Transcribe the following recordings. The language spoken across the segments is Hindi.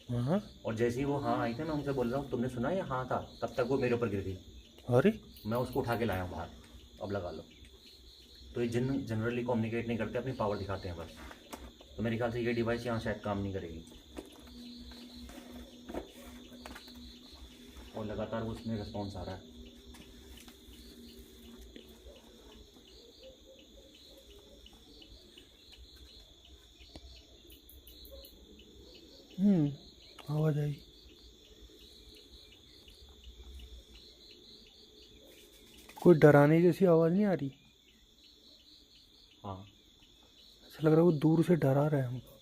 हाँ। और जैसे ही वो हाँ आई थी, मैं उनसे बोल रहा हूँ तुमने सुना ये हाँ था, तब तक वो मेरे ऊपर गिर गई। अरे। मैं उसको उठा के लाया हूँ बाहर, अब लगा लो। तो ये जिन जनरली कम्युनिकेट नहीं करते, अपनी पावर दिखाते हैं बस। तो मेरे ख्याल से ये डिवाइस यहाँ शायद काम नहीं करेगी, और लगातार वो उसमें रिस्पॉन्स आ रहा है। आवाज आई। कोई डराने जैसी आवाज नहीं आ रही। हाँ। ऐसा लग रहा है वो दूर से डरा रहा है हमको।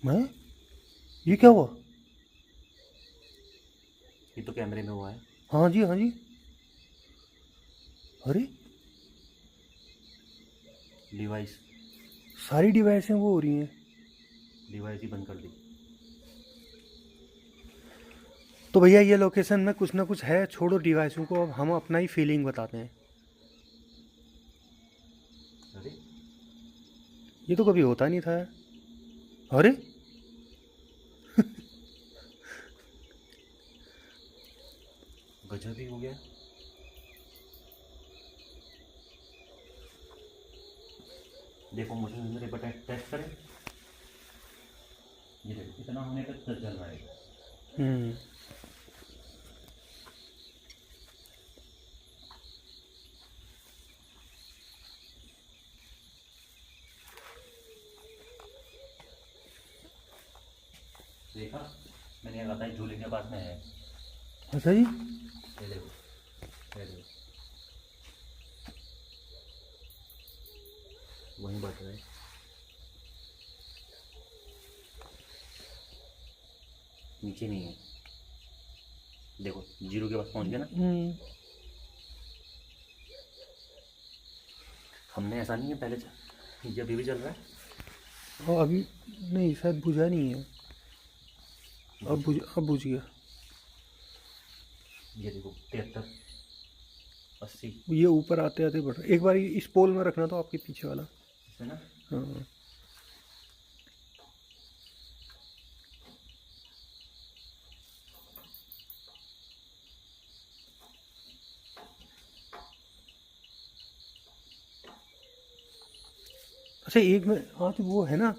मैं ये क्या हुआ? ये तो कैमरे में हुआ है। हाँ जी, हाँ जी। अरे, डिवाइस सारी डिवाइसें वो हो रही हैं। डिवाइस ही बंद कर दी। तो भैया ये लोकेशन में कुछ ना कुछ है, छोड़ो डिवाइसों को, अब हम अपना ही फीलिंग बताते हैं। अरे ये तो कभी होता नहीं था यार। अरे, गजब ही हो गया। देखो मुझे मेरे बटन टेस्ट करें, ये देखो इतना होने तक चल रहा है। हम्म। देखा, मैंने कहा था झूले के पास में है। अच्छा जी। ये देखो, ये देखो, वहीं बच रहा है। नीचे नहीं है, देखो जीरो के पास पहुंच गया ना। हमने ऐसा नहीं है पहले ये अभी भी चल रहा है। और अभी नहीं, शायद बुझा नहीं है। अब बुझ गया। ये देखो 73, 80। ये ऊपर आते आते बढ़ रहा। एक बार इस पोल में रखना तो आपके पीछे वाला। है ना। हाँ। अच्छा, एक में आज वो है ना,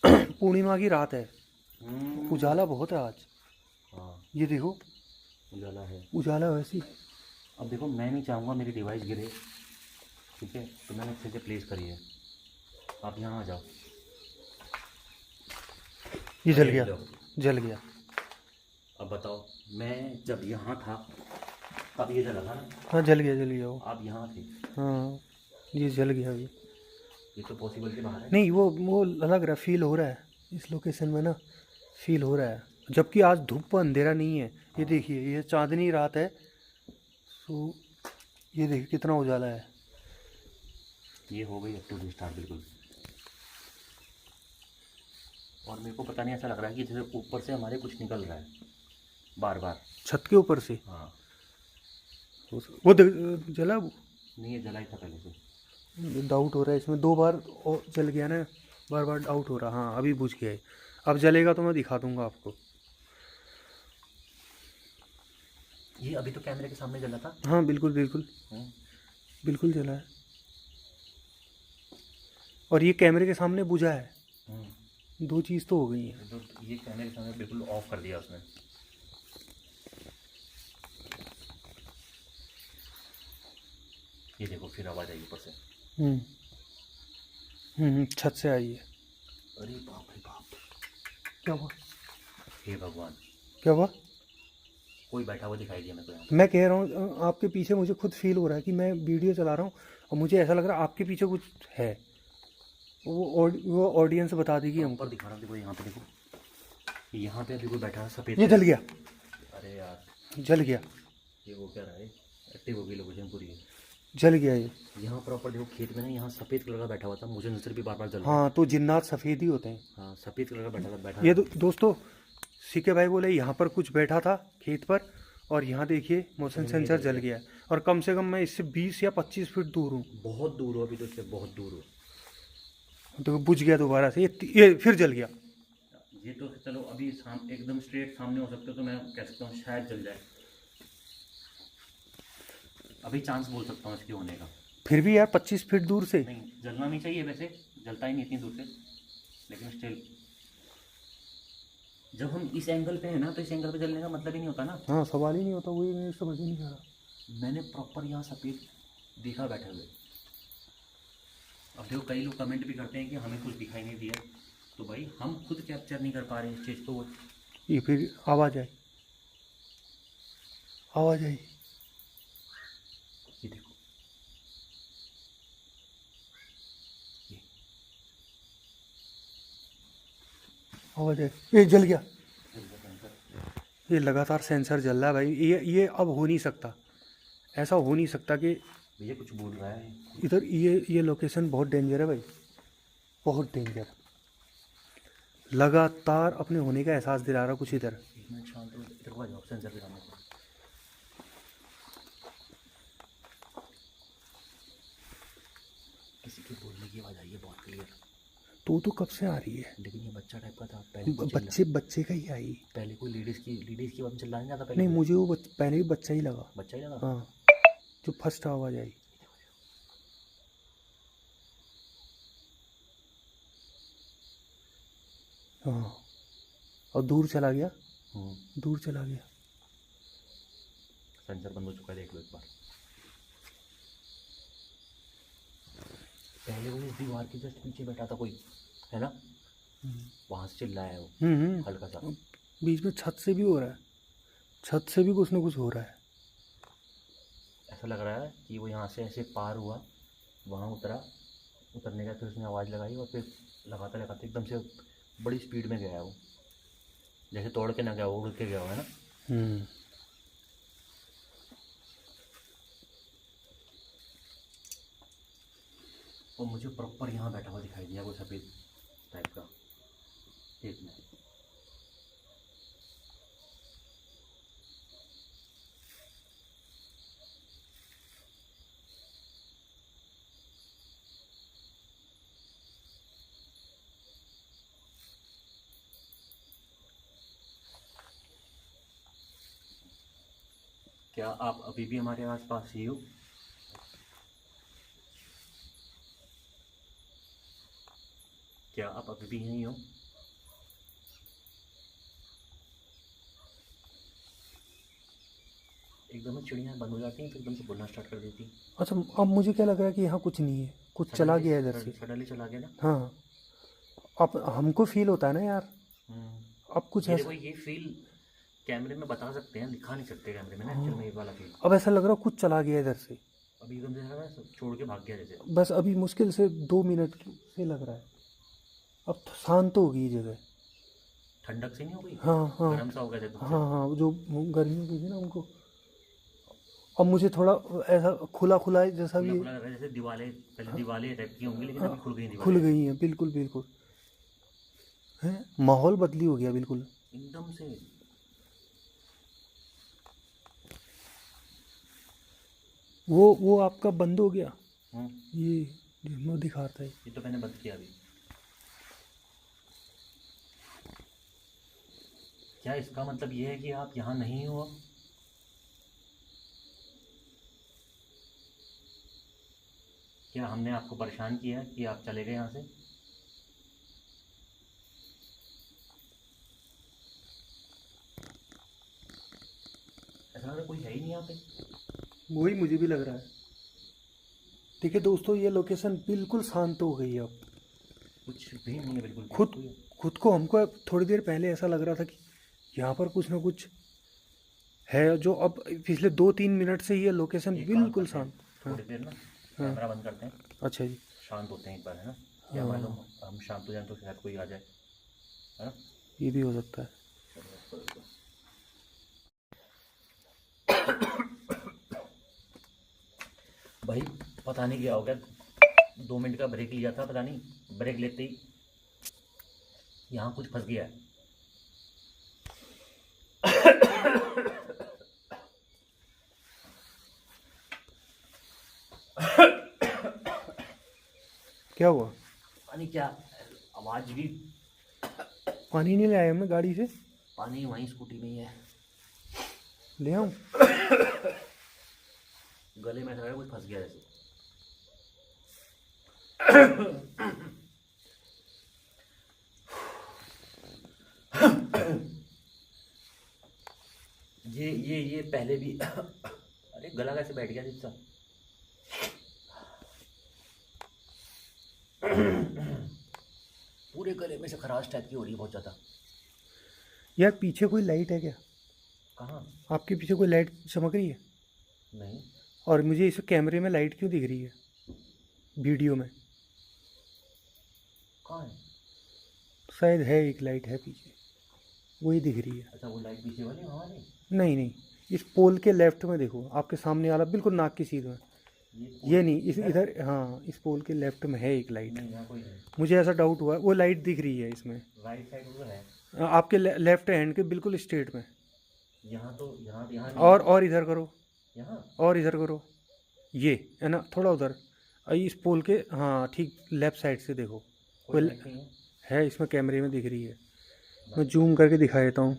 पूर्णिमा की रात है, उजाला बहुत है आज। हाँ ये देखो, उजाला है। उजाला वैसे ही। अब देखो मैं नहीं चाहूँगा मेरी डिवाइस गिरे, ठीक है, तो मैंने अच्छे से प्लेस करी है। आप यहाँ आ जाओ। ये जल अरे गया, लो, जल गया। अब बताओ, मैं जब यहाँ था तब ये जला था ना। हाँ, जल गया वो। आप यहाँ थे, हाँ, ये जल गया अभी। ये तो पॉसिबल के बाहर है। नहीं, वो लग रहा, फील हो रहा है इस लोकेशन में ना, फील हो रहा है। जबकि आज धूप अंधेरा नहीं है। ये देखिए, ये चांदनी रात है। तो ये देखिए कितना उजाला है। ये हो गई एक्टिव रिस्टार्ट बिल्कुल। और मेरे को पता नहीं, ऐसा लग रहा है कि जैसे ऊपर से हमारे कुछ निकल रहा है बार बार। छत के ऊपर से। हाँ। जला। नहीं, ये जला ही था पहले से। डाउट हो रहा है इसमें, दो बार जल गया ना, बार बार डाउट हो रहा। हाँ, अभी बुझ गया है। अब जलेगा तो मैं दिखा दूंगा आपको। ये अभी तो कैमरे के सामने जला था। हाँ, बिल्कुल बिल्कुल, हम्म, बिल्कुल जला है। और ये कैमरे के सामने बुझा है। दो चीज़ तो हो गई है। तो ये कैमरे के सामने बिल्कुल ऑफ कर दिया उसने। ये देखो फिर आवाज़ आई ऊपर से। छत से आई है। अरे बाप रे बाप, क्या हुआ? हे भगवान, क्या हुआ? कोई बैठा हुआ दिखाई दिया मेरे को यहाँ पे। मैं कह रहा हूँ, आपके पीछे मुझे खुद फील हो रहा है कि मैं वीडियो चला रहा हूँ और मुझे ऐसा लग रहा है आपके पीछे कुछ है। वो ऑडियंस बता देगी हमको। ऊपर दिखा रहा हूँ, देखो यहाँ पे, देखो यहाँ पे अभी कोई बैठा है सफ़ेद। ये जल गया, अरे यार, जल गया, ये वो क्या रहा है, एक्टिव हो गई लोकेशन पूरी है। जल गया ये। यहाँ प्रॉपर देखो खेत में ना, यहाँ सफ़ेद कलर का बैठा हुआ था, मुझे नजर भी बार बार जल रहा है। हाँ, तो जिन्नात सफ़ेद ही होते हैं। हाँ, सफ़ेद कलर का बैठा था, बैठा ये था। दोस्तों, सीके भाई बोले यहाँ पर कुछ बैठा था खेत पर, और यहाँ देखिए मोशन नहीं सेंसर जल जल गया है। और कम से कम मैं इससे 20 या 25 फीट दूर हूँ। बहुत दूर हो, अभी तो इससे बहुत दूर हो। तो बुझ गया दोबारा से, ये फिर जल गया। ये तो चलो अभी एकदम स्ट्रेट सामने हो सकते हो, तो मैं कह सकता हूँ शायद जल जाए, अभी चांस बोल सकता हूँ इसके होने का। फिर भी यार 25 फीट दूर से। नहीं, जलना नहीं चाहिए वैसे, जलता ही नहीं इतनी दूर से, लेकिन स्टिल जब हम इस एंगल पे है ना, तो इस एंगल पे जलने का मतलब ही नहीं होता ना। हाँ, सवाल ही नहीं होता, वही मैं समझ ही नहीं आ रहा। मैंने प्रॉपर यहाँ सफ़ेद देखा बैठे हुए। अब देखो कई लोग कमेंट भी करते हैं कि हमें कुछ दिखाई नहीं दिया, तो भाई हम खुद कैप्चर नहीं कर पा रहे इस चीज़ को। ये फिर आवाज़ आई, आवाज़ आई। ये देखो, आवाज़ आई, ये जल गया। ये लगातार सेंसर जल रहा है भाई। ये अब हो नहीं सकता, ऐसा हो नहीं सकता कि भैया कुछ बोल रहा है इधर। ये लोकेशन बहुत डेंजर है भाई, बहुत डेंजर। लगातार अपने होने का एहसास दिला रहा कुछ इधर। एक मिनट शांत हो, इधर को आ जाओ, सेंसर दिखाने को। किसी के बोलने की आवाज़ आई है बहुत क्लियर, तो कब से आ रही है? लेकिन ये बच्चा टाइप का था पहले। कुछ चिल्ला- बच्चे का ही आई। पहले कोई लेडीज़ की आवाज़ चिल्लाने जाता पहले। नहीं, मुझे वो पहले भी बच्चा ही लगा। बच्चा ही लगा। हाँ, जो फर्स्ट आवाज़ आई। हाँ, और दूर चला गया, दूर चला गया। सेंसर बंद हो चुका है, देख लो एक बार। पहले वो इस दीवार के जस्ट पीछे बैठा था कोई, है ना, वहाँ से चिल्लाया है वो हल्का सा। बीच में छत से भी हो रहा है, छत से भी कुछ ना कुछ हो रहा है। ऐसा लग रहा है कि वो यहाँ से ऐसे पार हुआ, वहाँ उतरा, उतरने का फिर उसने आवाज़ लगाई, और फिर लगाते लगाते एकदम से बड़ी स्पीड में गया है वो, जैसे तोड़ के ना गया, वो उड़ के गया हो, है ना। और मुझे प्रॉपर यहाँ बैठा हुआ दिखाई दिया वो सफ़ेद टाइप का। एक मिनट, क्या आप अभी भी हमारे आसपास ही हो? क्या आप अभी भी यहीं हो? एकदम से चिड़ियाँ बंद हो जाती हैं, फिर एकदम से बोलना स्टार्ट कर देती हैं। अच्छा, अब मुझे क्या लग रहा है कि यहाँ कुछ नहीं है, कुछ चला गया इधर से। सडनली चला गया ना। हाँ, अब हमको फील होता है ना यार, अब कुछ ये ऐसा। देखो, ये फील कैमरे में बता सकते हैं, दिखा नहीं सकते कैमरे में ना एक्चुअल में, ये वाला फील। अब ऐसा लग रहा है कुछ चला गया इधर से, अभी एकदम से ना छोड़ के भाग गया जैसे। बस अभी मुश्किल से 2 मिनट से लग रहा है। अब तो शांत होगी ये जगह। ठंडक से नहीं हो गई? हाँ हाँ गर्म सा हो गया जैसे। हाँ हाँ, जो गर्मी की थी ना उनको। अब मुझे थोड़ा ऐसा खुला खुला जैसा भी खुला लग रहा है, जैसे दीवारें, पहले दीवारें टाइप की होंगी, लेकिन अभी खुल गई खुल दीवारें। गई हैं, बिल्कुल बिल्कुल है। माहौल बदली हो गया बिल्कुल एकदम से। वो आपका बंद हो गया। हम्म, ये जो दिखाता है। ये तो मैंने बंद किया अभी। क्या इसका मतलब ये है कि आप यहाँ नहीं हो? क्या हमने आपको परेशान किया कि आप चले गए यहाँ से? ऐसा लग रहा है कोई है ही नहीं यहाँ पे। वही मुझे भी लग रहा है। देखिए दोस्तों, ये लोकेशन बिल्कुल शांत हो गई है अब। कुछ भी नहीं है बिल्कुल। खुद को हमको थोड़ी देर पहले ऐसा लग रहा था कि यहाँ पर कुछ ना कुछ है, जो अब पिछले 2-3 मिनट से ये लोकेशन एक काम बिल्कुल करते हैं, शांत। थोड़ी देर ना कैमरा बंद करते हैं, अच्छा जी। शांत होते हैं एक बार, है ना। क्या मालूम हम शांत हो जाए तो शायद कोई आ जाए, है ना। ये भी हो सकता है। भाई पता नहीं क्या हो गया, 2 मिनट का ब्रेक लिया था, पता नहीं ब्रेक लेते ही यहाँ कुछ फंस गया है। क्या हुआ? पानी क्या आवाज़ भी। पानी नहीं लाया मैं गाड़ी से, पानी वहीं स्कूटी में ही है। ले आऊँ? गले में ऐसा लग रहा है कुछ फंस गया जैसे। ये पहले भी अरे गला कैसे बैठ गया जिसका। पूरे गले में से खराश टाइप की हो रही है बहुत ज़्यादा। यार पीछे कोई लाइट है क्या? कहाँ? आपके पीछे कोई लाइट चमक रही है? नहीं। और मुझे इस कैमरे में लाइट क्यों दिख रही है वीडियो में? कहाँ है? शायद है, एक लाइट है पीछे, वही दिख रही है। अच्छा वो लाइट पीछे वाली वहाँ वाली? नहीं नहीं, इस पोल के लेफ्ट में देखो, आपके सामने वाला बिल्कुल नाक की सीध में। ये नहीं, इस इधर, हाँ इस पोल के लेफ्ट में है एक लाइट। नहीं यहाँ कोई नहीं। मुझे ऐसा डाउट हुआ, वो लाइट दिख रही है इसमें। राइट साइड उधर है। आपके लेफ्ट हैंड के बिल्कुल स्ट्रेट में। यहाँ तो यहाँ नहीं। और इधर करो, यहाँ और इधर करो, ये है ना, थोड़ा उधर। इस पोल के, हाँ ठीक लेफ्ट साइड से देखो, कोई कोई लाइट नहीं है। है इसमें, कैमरे में दिख रही है। मैं जूम करके दिखा देता हूँ।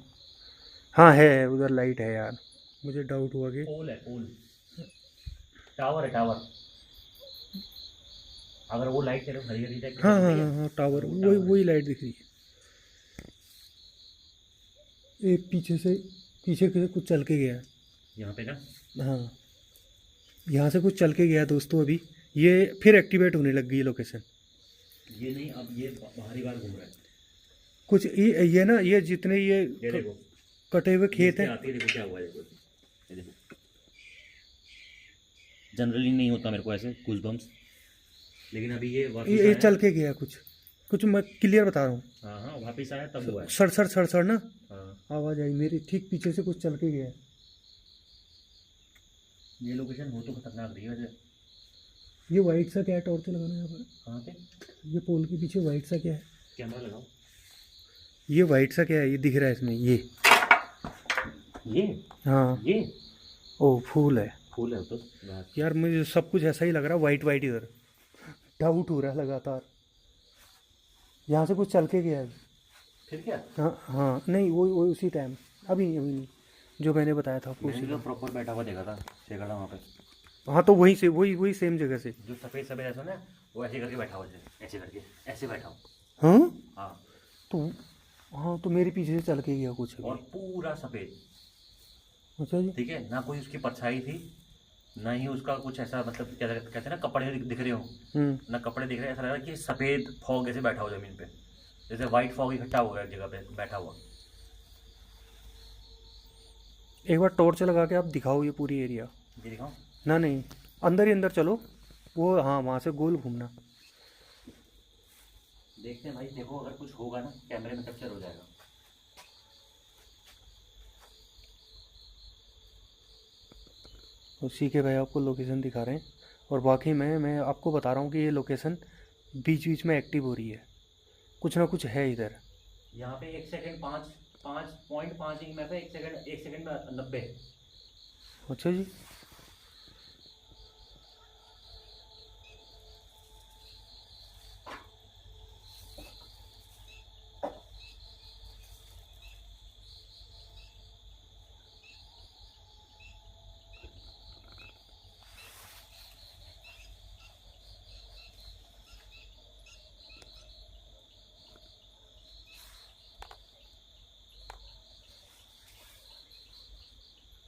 हाँ है, उधर लाइट है यार, मुझे डाउट हुआ कि पोल है, पोल टावर है, टावर। अगर वो लाइट तेरे हरी हरी टाइप की हाँ दिख हाँ रही है, हाँ हाँ, टावर, वो वही टावर है। वही लाइट दिख रही है। एक पीछे से कुछ चल के गया। यहाँ पे ना हाँ, यहाँ से कुछ चल के गया दोस्तों अभी। ये फिर एक्टिवेट होने लग गई है लोकेशन। ये नहीं, अब ये बाहरी बार घूम रहा है। कुछ ये ना, ये जितने ये ये देखो कटे हुए खेत ये हैं। आती है, देखो क्या हुआ है, देखो ये देखो। जनरली नहीं होता मेरे को ऐसे गूज़बम्प्स, लेकिन अभी ये वापस ये आया। चल के गया कुछ मैं क्लियर बता रहा हूँ। हाँ हाँ वापस आया तब हुआ है। सड़ ना हाँ आवाज़ आई मेरी, ठीक पीछे से कुछ चल के गया। ये लोकेशन हो तो खतरनाक रही है वैसे। ये वाइट सा क्या है, टॉर्च लगाना यहाँ पर? कहाँ पे? ये पोल के पीछे वाइट सा क्या है? कैमरा लगाओ। ये वाइट सा क्या है, ये दिख रहा है इसमें, ये हाँ, ये ओ फूल है। फूल है तो बस। यार मुझे सब कुछ ऐसा ही लग रहा है, वाइट वाइट इधर, डाउट हो रहा है लगातार। यहाँ से कुछ चल के गया है। फिर क्या? हाँ हाँ, नहीं वो उसी टाइम, अभी नहीं, जो मैंने बताया था आपको उसी मैंने तो टाइम। प्रॉपर बैठा हुआ देखा था, शेखड़ा वहाँ पे। हाँ तो वहीं से, वही सेम जगह से। जो सफ़ेद सफ़ेद ऐसा ना, वो ऐसे करके बैठा हुआ है, ऐसे करके ऐसे बैठा हो। हाँ हाँ तो, हाँ तो मेरे पीछे से चल के गया कुछ अभी। और पूरा सफ़ेद, अच्छा जी। ठीक है ना, कोई उसकी परछाई थी ना ही उसका कुछ ऐसा, मतलब क्या कहते हैं ना, कपड़े दिख रहे हो ना, कपड़े दिख रहे हैं, ऐसा लग रहा है कि सफ़ेद फॉग ऐसे बैठा हो ज़मीन पे, जैसे वाइट फॉग इकट्ठा हो गया एक जगह पे बैठा हुआ। एक बार टॉर्च लगा के आप दिखाओ ये पूरी एरिया। ये दिखाओ। ना नहीं, अंदर ही अंदर चलो, वो हाँ वहाँ से गोल घूमना। देखते हैं भाई, देखो अगर कुछ होगा ना कैमरे में कैप्चर हो जाएगा। उसी के भाई आपको लोकेशन दिखा रहे हैं, और बाकी मैं आपको बता रहा हूँ कि ये लोकेशन बीच बीच में एक्टिव हो रही है, कुछ ना कुछ है इधर। यहाँ पे 1 सेकंड 5.5 EMF है, 1 सेकंड में 90। अच्छा जी।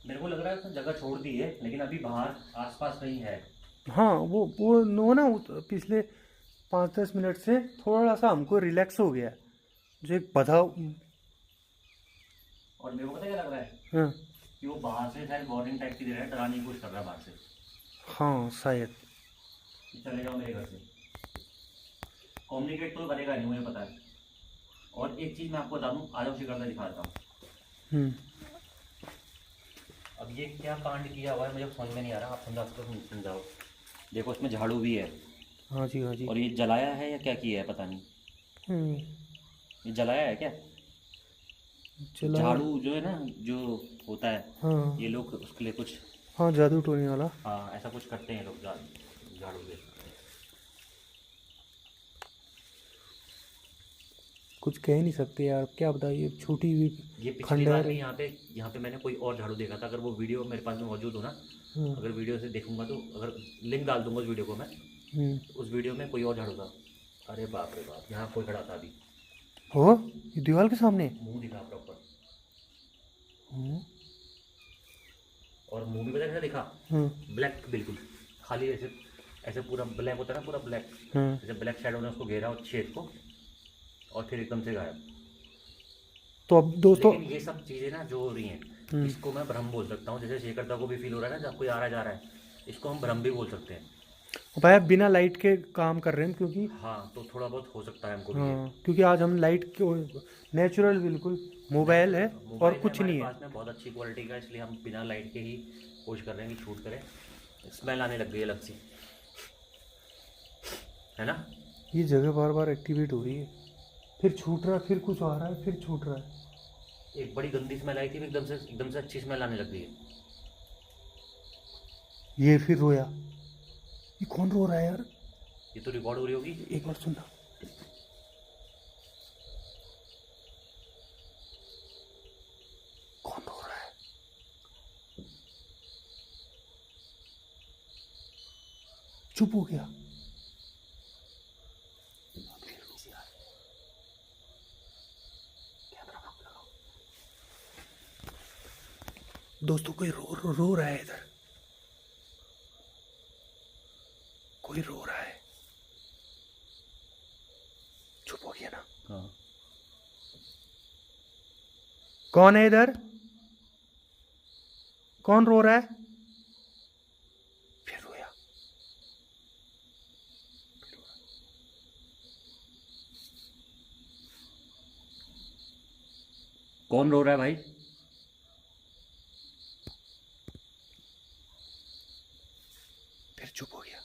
मेरे को लग रहा है उसने जगह छोड़ दी है, लेकिन अभी बाहर आसपास कहीं है। हाँ वो नो ना, पिछले 5-10 मिनट से थोड़ा सा हमको रिलैक्स हो गया, जो एक बधा। और मेरे को पता क्या लग रहा है हाँ कि वो बाहर से शायद वार्निंग टाइप की दे रहा है, डराने की कोशिश कर रहा है बाहर से हाँ शायद। कि चले जाओ मेरे घर से। कम्युनिकेट तो करेगा नहीं, मुझे पता है। और एक चीज़ मैं आपको बता दूँ, आज शिकरदा दिखा देता हूँ। अब ये क्या कांड किया हुआ है मुझे समझ में नहीं आ रहा, आप समझा सकते हो? समझाओ। देखो इसमें झाड़ू भी है, हाँ जी हाँ जी। और ये जलाया है या क्या किया है पता नहीं। ये जलाया है क्या? चला। झाड़ू जो है ना, जो होता है, हाँ ये लोग उसके लिए कुछ, हाँ, जादू टोने वाला। हाँ ऐसा कुछ करते हैं लोग झाड़ू से। कुछ कह नहीं सकते यार, क्या बताइए, छोटी हुई ये पिछली खंडहर बार भी है। यहाँ पे मैंने कोई और झाड़ू देखा था। अगर वो वीडियो मेरे पास में मौजूद हो ना, हम्म, अगर वीडियो से देखूंगा तो अगर लिंक डाल दूंगा उस वीडियो को मैं, हम्म। तो उस वीडियो में कोई और झाड़ू था। अरे बाप रे बाप, यहाँ कोई खड़ा था अभी, हो, ये दीवार के सामने। मुंह दिखा प्रॉपर। हम्म, और मुंह भी पता कैसा दिखा, हम्म, ब्लैक बिल्कुल, खाली ऐसे, ऐसे पूरा ब्लैक होता है ना, पूरा ब्लैक, हम्म। जैसे ब्लैक शैडो ने उसको घेरा और शेड को, और फिर एकदम से गायब। तो अब दोस्तों, लेकिन ये सब चीज़ें ना जो हो रही हैं, हम्म, इसको मैं भ्रम बोल सकता हूँ। जैसे शेखरदा को भी फील हो रहा है ना जब कोई आ रहा जा रहा है, इसको हम भ्रम भी बोल सकते हैं। भाई आप बिना लाइट के काम कर रहे हैं, क्योंकि हाँ, तो थोड़ा बहुत हो सकता है हमको भी ये। हाँ, क्योंकि आज हम लाइट के नेचुरल बिल्कुल मोबाइल है और मोबाइल है कुछ हमारे नहीं है। पास में बहुत अच्छी क्वालिटी का, इसलिए हम बिना लाइट के ही कोशिश कर रहे हैं कि शूट करें। स्मेल आने लग गई है अलग सी, है ना। ये जगह बार बार एक्टिवेट हो रही है, फिर छूट रहा है, फिर कुछ आ रहा है, फिर छूट रहा है। एक बड़ी गंदी स्मेल आई थी, फिर एकदम से अच्छी स्मेल आने लग गई है। ये फिर रोया। ये कौन रो रहा है यार? ये तो रिकॉर्ड हो रही होगी। एक बार सुनना। कौन रो रहा है? चुप हो गया। दोस्तों, कोई रो रहा है इधर, कोई रो रहा है। चुप हो गया ना? हाँ, कौन है इधर? कौन रो रहा है? फिर रोया। कौन रो रहा है भाई? फिर चुप हो गया।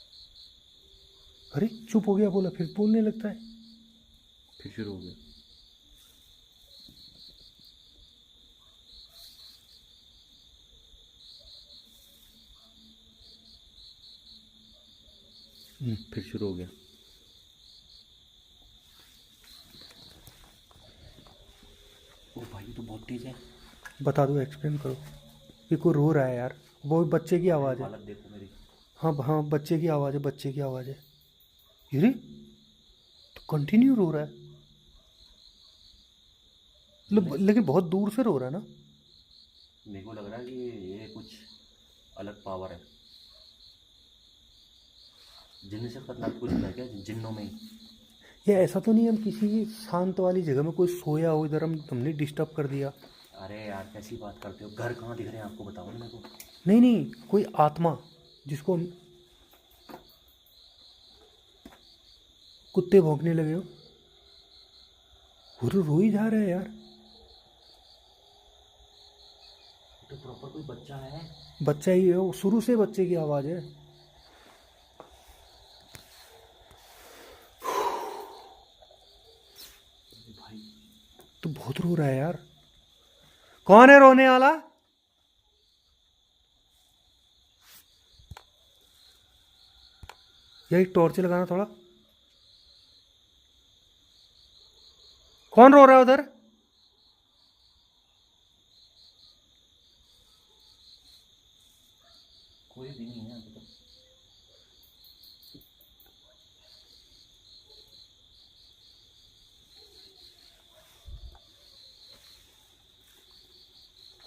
अरे चुप हो गया बोला, फिर बोलने लगता है। फिर शुरू हो गया। फिर शुरू हो गया। ओ भाई, ये तो बहुत तेज है। बता दो, एक्सप्लेन करो। ये कोई रो रहा है यार, वो बच्चे की आवाज़ है। हालत देखो मेरी। हाँ हाँ, बच्चे की आवाज़ है, बच्चे की आवाज़ है। ये तो कंटिन्यू रो रहा है, लेकिन बहुत दूर से रो रहा है ना। मेरे को लग रहा है कि ये कुछ अलग पावर है। जिन से खतरनाक कुछ है क्या जिन्नों में ही? ये ऐसा तो नहीं हम किसी शांत वाली जगह में कोई सोया हो, इधर हमने डिस्टर्ब कर दिया? अरे यार, कैसी बात करते हो? घर कहाँ दिख रहे हैं आपको, बताओ ना मेरे को। नहीं नहीं, कोई आत्मा जिसको कुत्ते भौंकने लगे हो। वो तो रो ही जा रहा है यार। तो प्रॉपर कोई बच्चा है। बच्चा ही है वो, शुरू से बच्चे की आवाज़ है। भाई, तो बहुत रो रहा है यार। कौन है रोने वाला? यही टॉर्च लगाना थोड़ा। कौन रो रहा है उधर? कोई भी नहीं है अभी तक।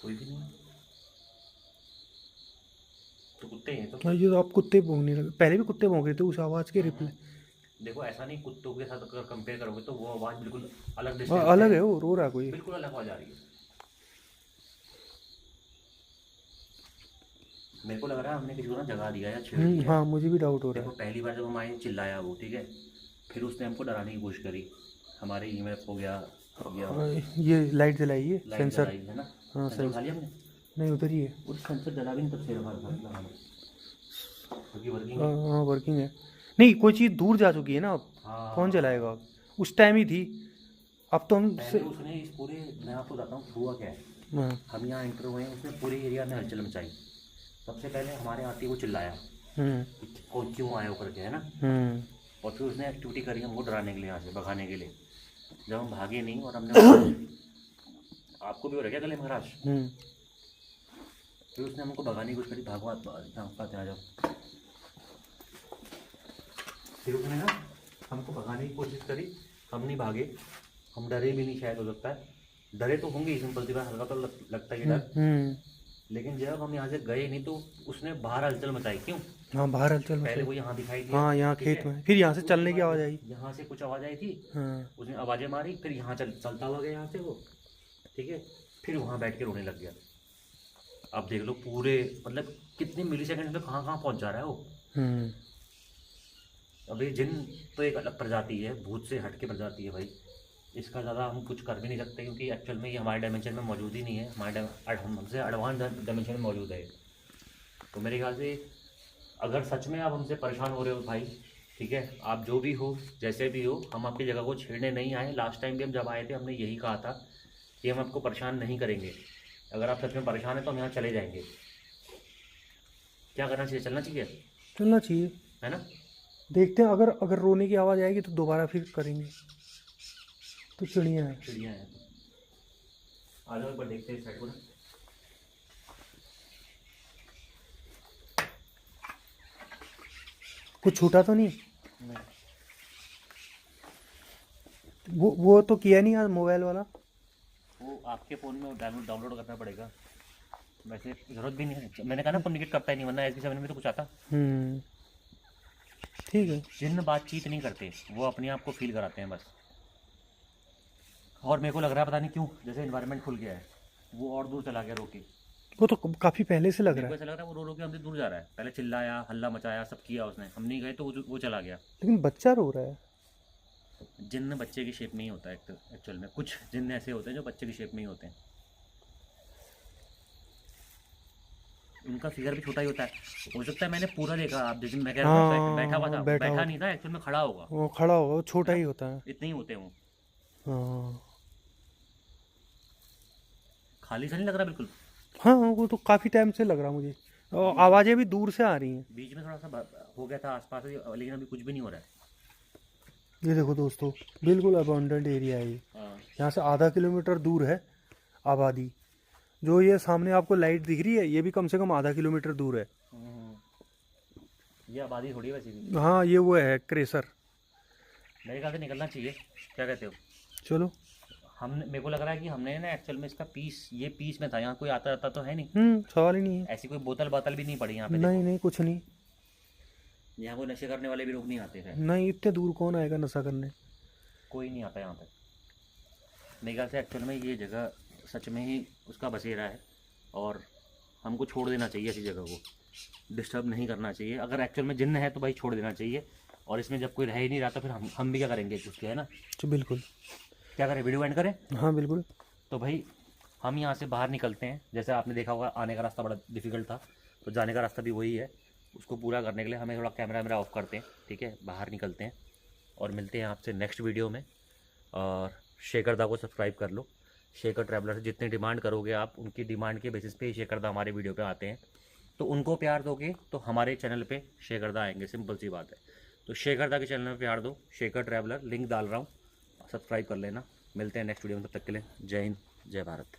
कोई भी नहीं है। तो कुत्ते हैं तो। हाँ, ये तो आप कुत्ते भौंकने लगे, पहले भी कुत्ते भौंक रहे थे उस आवाज़ के रिप्ले। देखो, ऐसा नहीं, कुत्तों के साथ अगर कंपेयर करोगे तो वो आवाज़ बिल्कुल अलग डिस्टेंस अलग से, है, वो रो रहा है कोई। बिल्कुल अलग आवाज़ आ रही है। मेरे को लग रहा है हमने किसी को ना जगा दिया या छेड़ दिया है। हाँ, मुझे भी डाउट हो रहा देखो, है। पहली बार जब हम आए चिल्लाया वो, ठीक है, फिर उसने हमको डराने की कोशिश करी। हमारे ईएमएफ हो गया, हाँ, ये लाइट जलाई है, लाइट सेंसर। जलाई है ना। हाँ, सेंसर उठा लिया हमने। नहीं उधर ही है। उस सेंसर जला भी नहीं तब से लगाना, क्योंकि वर्किंग हाँ है। हाँ, वर्किंग है। नहीं, कोई चीज़ दूर जा चुकी है ना अब। हाँ, कौन जलाएगा अब? उस टाइम ही थी। अब तो हम पहले उसने इस पूरे, मैं आपको बताता हूँ हुआ क्या है। हाँ, हम यहाँ एंटर हुए हैं, उसने पूरे एरिया में हलचल मचाई। सबसे पहले हमारे आते ही वो चिल्लाया हम्म, कि कौन क्यों आए हो करके, है ना। हम्म, और फिर उसने एक्टिविटी करी हमको डराने के लिए, यहाँ से भगाने के लिए। जब हम भागे नहीं और हमने आपको भी हो रहा है क्या गले में खराश? फिर उसने हमको भगाने की कोशिश करी, भागो आप पाते आ जाओ। फिर उसने ना हमको भगाने की कोशिश करी, हम नहीं भागे, हम डरे भी नहीं, शायद हो सकता है डरे तो होंगे, सिंपल सी बात, हल्का तो लगता है डर। लेकिन जब हम यहाँ से गए नहीं तो उसने बाहर हलचल मचाई। क्यों? हाँ बाहर हलचल पहले मचाई। वो यहाँ दिखाई दिया, हाँ यहाँ ठीक खेत है? में, फिर यहाँ से उसके चलने की बाद आवाज़ आई। यहाँ से कुछ आवाज़ आई थी, हाँ उसने आवाज़ें मारी, फिर यहाँ चलता हुआ गया यहाँ से वो, ठीक है? फिर वहाँ बैठ के रोने लग गया। आप देख लो पूरे मतलब कितने मिली सेकेंड में कहाँ कहाँ पहुँच जा रहा है वो। अभी जिन तो एक अलग प्रजाति है, भूत से हट के प्रजाति है भाई, इसका ज़्यादा हम कुछ कर भी नहीं सकते क्योंकि एक्चुअल में ये हमारे डायमेंशन में मौजूद ही नहीं है, हमसे एडवांस डायमेंशन में मौजूद है। तो मेरे ख्याल से अगर सच में आप हमसे परेशान हो रहे हो भाई, ठीक है, आप जो भी हो जैसे भी हो, हम आपकी जगह को छेड़ने नहीं आए। लास्ट टाइम भी हम जब आए थे हमने यही कहा था कि हम आपको परेशान नहीं करेंगे। अगर आप सच में परेशान हैं तो हम यहाँ चले जाएंगे। क्या करना चाहिए? चलना चाहिए, चलना चाहिए, है ना? देखते हैं, अगर अगर रोने की आवाज़ आएगी तो दोबारा फिर करेंगे। तो चिड़िया है, चिड़िया है। आ जाओ एक बार देखते हैं इस साइड को ना। कुछ छूटा तो नहीं? नहीं। वो तो किया नहीं आज मोबाइल वाला। वो आपके फ़ोन में डाउनलोड करना पड़ेगा, वैसे ज़रूरत भी नहीं है। मैंने कहा ना कम्युनिकेट करता ही नहीं, वरना SB7 में तो कुछ आता। ठीक है। जिन्न बातचीत नहीं करते, वो अपने आप को फील कराते हैं बस। और मेरे को लग रहा है पता नहीं क्यों, जैसे इन्वायरमेंट खुल गया है, वो और दूर चला गया रोके। वो तो काफ़ी पहले से लग मेरे रहा को है, ऐसा लग रहा है वो रो रो के हमसे दूर जा रहा है। पहले चिल्लाया, हल्ला मचाया, सब किया उसने, हम नहीं गए तो वो चला गया। लेकिन बच्चा रो रहा है। जिन्न बच्चे की शेप में ही होता है एक्चुअल में। कुछ जिन्न ऐसे होते हैं जो बच्चे की शेप में ही होते हैं, उनका फिगर भी छोटा ही होता है। हो सकता है मैंने पूरा देखा, आप जैसे मैं कह रहा था हाँ बैठा हुआ था, बैठा बैठा हो, नहीं था एक्चुअल में, खड़ा होगा, वो खड़ा होगा, वो है छोटा ना? ही होता है। इतने ही होते हैं वो। हाँ खाली सा नहीं लग रहा बिल्कुल। हाँ हाँ, वो तो काफ़ी टाइम से लग रहा मुझे, और आवाज़ें भी दूर से आ रही हैं। बीच में थोड़ा सा हो गया था आसपास, लेकिन अभी कुछ भी नहीं हो रहा है। ये देखो दोस्तों, बिल्कुल अबंडेंट एरिया है ये। हाँ। यहाँ से आधा किलोमीटर दूर है आबादी। जो ये सामने आपको लाइट दिख रही है, ये भी कम से कम आधा किलोमीटर दूर है। ये आबादी थोड़ी है वैसे भी। हाँ ये वो है क्रेसर। मेरे ख्याल से निकलना चाहिए, क्या कहते हो? चलो। हमने, मेरे को लग रहा है कि हमने ना एक्चुअल में इसका ये पीस में था, यहाँ कोई आता जाता तो है नहीं, सवाल ही नहीं है। ऐसी कोई बोतल भी नहीं पड़ी यहाँ पे। नहीं नहीं, कुछ नहीं। यहाँ कोई नशे करने वाले भी लोग नहीं आते हैं, नहीं, इतने दूर कौन आएगा नशा करने। कोई नहीं आता यहाँ पे। मेरे ख्याल से एक्चुअल में ये जगह सच में ही उसका बसेरा है, और हमको छोड़ देना चाहिए ऐसी जगह को, डिस्टर्ब नहीं करना चाहिए। अगर एक्चुअल में जिन्न है तो भाई छोड़ देना चाहिए, और इसमें जब कोई रह ही नहीं रहा तो फिर हम भी क्या करेंगे उसके, है ना? तो बिल्कुल। क्या करें, वीडियो एंड करें? हाँ बिल्कुल। तो भाई हम यहाँ से बाहर निकलते हैं। जैसे आपने देखा होगा आने का रास्ता बड़ा डिफिकल्ट था, तो जाने का रास्ता भी वही है। उसको पूरा करने के लिए हमें थोड़ा कैमरा ऑफ करते हैं, ठीक है? बाहर निकलते हैं और मिलते हैं आपसे नेक्स्ट वीडियो में। और शेखरदा को सब्सक्राइब कर लो। शेखर ट्रैवलर से जितनी डिमांड करोगे आप, उनकी डिमांड के बेसिस पे ही शेखरदा हमारे वीडियो पे आते हैं। तो उनको प्यार दोगे तो हमारे चैनल पे शेखरदा आएंगे, सिंपल सी बात है। तो शेखरदा के चैनल में प्यार दो, शेखर ट्रैवलर, लिंक डाल रहा हूँ, सब्सक्राइब कर लेना। मिलते हैं नेक्स्ट वीडियो में, तब तक के लिए जय हिंद, जय भारत।